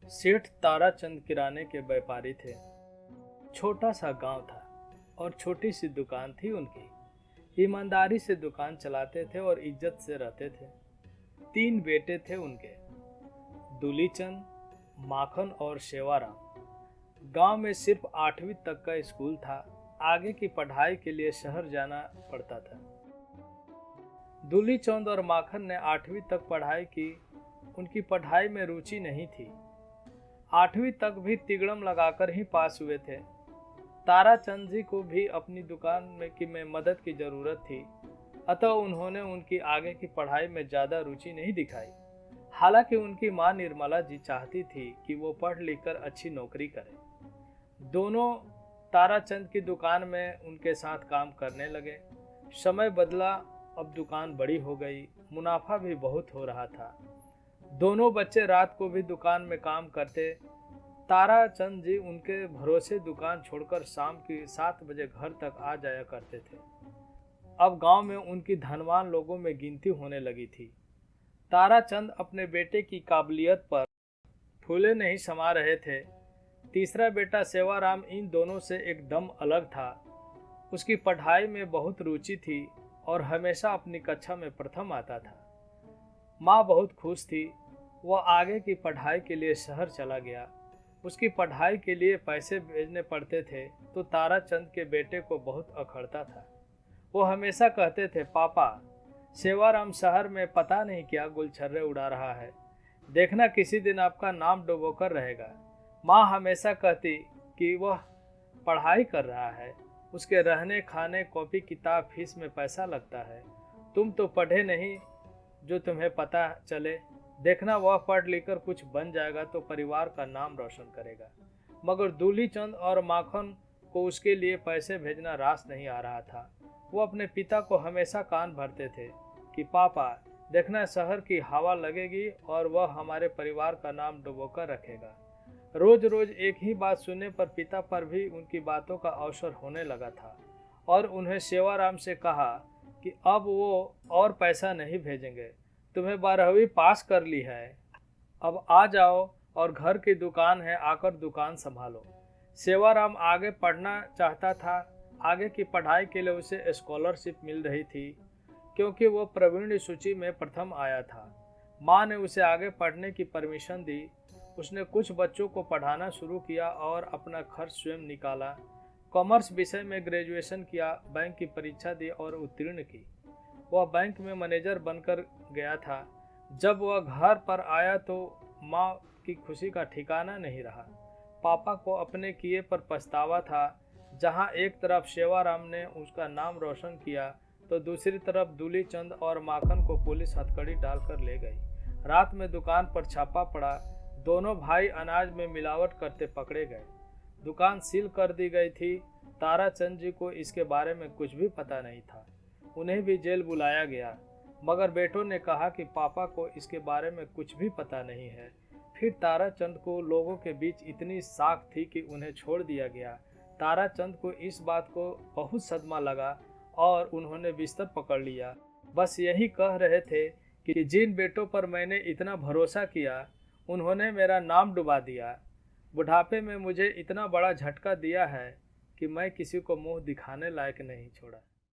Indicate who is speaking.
Speaker 1: सेठ ताराचंद किराने के व्यापारी थे। छोटा सा गांव था और छोटी सी दुकान थी उनकी। ईमानदारी से दुकान चलाते थे और इज्जत से रहते थे। 3 बेटे थे उनके, दूलीचंद, माखन और सेवाराम। गांव में सिर्फ 8वीं तक का स्कूल था। आगे की पढ़ाई के लिए शहर जाना पड़ता था। दूलीचंद और माखन ने 8वीं तक पढ़ाई की। उनकी पढ़ाई में रुचि नहीं थी। 8वीं तक भी तिगड़म लगाकर ही पास हुए थे। ताराचंद जी को भी अपनी दुकान में मदद की जरूरत थी, अतः उन्होंने उनकी आगे की पढ़ाई में ज्यादा रुचि नहीं दिखाई। हालांकि उनकी मां निर्मला जी चाहती थी कि वो पढ़ लिख कर अच्छी नौकरी करे। दोनों ताराचंद की दुकान में उनके साथ काम करने लगे। समय बदला, अब दुकान बड़ी हो गई, मुनाफा भी बहुत हो रहा था। दोनों बच्चे रात को भी दुकान में काम करते। ताराचंद जी उनके भरोसे दुकान छोड़कर शाम की 7 बजे घर तक आ जाया करते थे। अब गांव में उनकी धनवान लोगों में गिनती होने लगी थी। ताराचंद अपने बेटे की काबिलियत पर फूले नहीं समा रहे थे। तीसरा बेटा सेवाराम इन दोनों से एकदम अलग था। उसकी पढ़ाई में बहुत रुचि थी और हमेशा अपनी कक्षा में प्रथम आता था। माँ बहुत खुश थी। वह आगे की पढ़ाई के लिए शहर चला गया। उसकी पढ़ाई के लिए पैसे भेजने पड़ते थे तो ताराचंद के बेटे को बहुत अखड़ता था। वो हमेशा कहते थे, पापा, सेवाराम शहर में पता नहीं क्या गुलछर्रे उड़ा रहा है, देखना किसी दिन आपका नाम डुबोकर रहेगा। माँ हमेशा कहती कि वह पढ़ाई कर रहा है, उसके रहने खाने कॉपी किताब फीस में पैसा लगता है। तुम तो पढ़े नहीं जो तुम्हें पता चले, देखना वह पढ़ लिख कर कुछ बन जाएगा तो परिवार का नाम रोशन करेगा। मगर दूलीचंद और माखन को उसके लिए पैसे भेजना रास नहीं आ रहा था। वो अपने पिता को हमेशा कान भरते थे कि पापा, देखना शहर की हवा लगेगी और वह हमारे परिवार का नाम डुबोकर रखेगा। रोज रोज एक ही बात सुनने पर पिता पर भी उनकी बातों का अवसर होने लगा था और उन्हें सेवाराम से कहा कि अब वो और पैसा नहीं भेजेंगे, तुम्हें 12वीं पास कर ली है, अब आ जाओ और घर की दुकान है, आकर दुकान संभालो। सेवाराम आगे पढ़ना चाहता था। आगे की पढ़ाई के लिए उसे स्कॉलरशिप मिल रही थी क्योंकि वो प्रवीण सूची में प्रथम आया था। माँ ने उसे आगे पढ़ने की परमिशन दी। उसने कुछ बच्चों को पढ़ाना शुरू किया और अपना खर्च स्वयं निकाला। कॉमर्स विषय में ग्रेजुएशन किया, बैंक की परीक्षा दी और उत्तीर्ण की। वह बैंक में मैनेजर बनकर गया था। जब वह घर पर आया तो माँ की खुशी का ठिकाना नहीं रहा। पापा को अपने किए पर पछतावा था। जहाँ एक तरफ सेवाराम ने उसका नाम रोशन किया तो दूसरी तरफ दूलीचंद और माखन को पुलिस हथकड़ी डालकर ले गई। रात में दुकान पर छापा पड़ा। दोनों भाई अनाज में मिलावट करते पकड़े गए। दुकान सील कर दी गई थी। ताराचंद जी को इसके बारे में कुछ भी पता नहीं था। उन्हें भी जेल बुलाया गया, मगर बेटों ने कहा कि पापा को इसके बारे में कुछ भी पता नहीं है। फिर ताराचंद को लोगों के बीच इतनी साख थी कि उन्हें छोड़ दिया गया। ताराचंद को इस बात को बहुत सदमा लगा और उन्होंने बिस्तर पकड़ लिया। बस यही कह रहे थे कि जिन बेटों पर मैंने इतना भरोसा किया उन्होंने मेरा नाम डुबा दिया। बुढ़ापे में मुझे इतना बड़ा झटका दिया है कि मैं किसी को मुंह दिखाने लायक नहीं छोड़ा।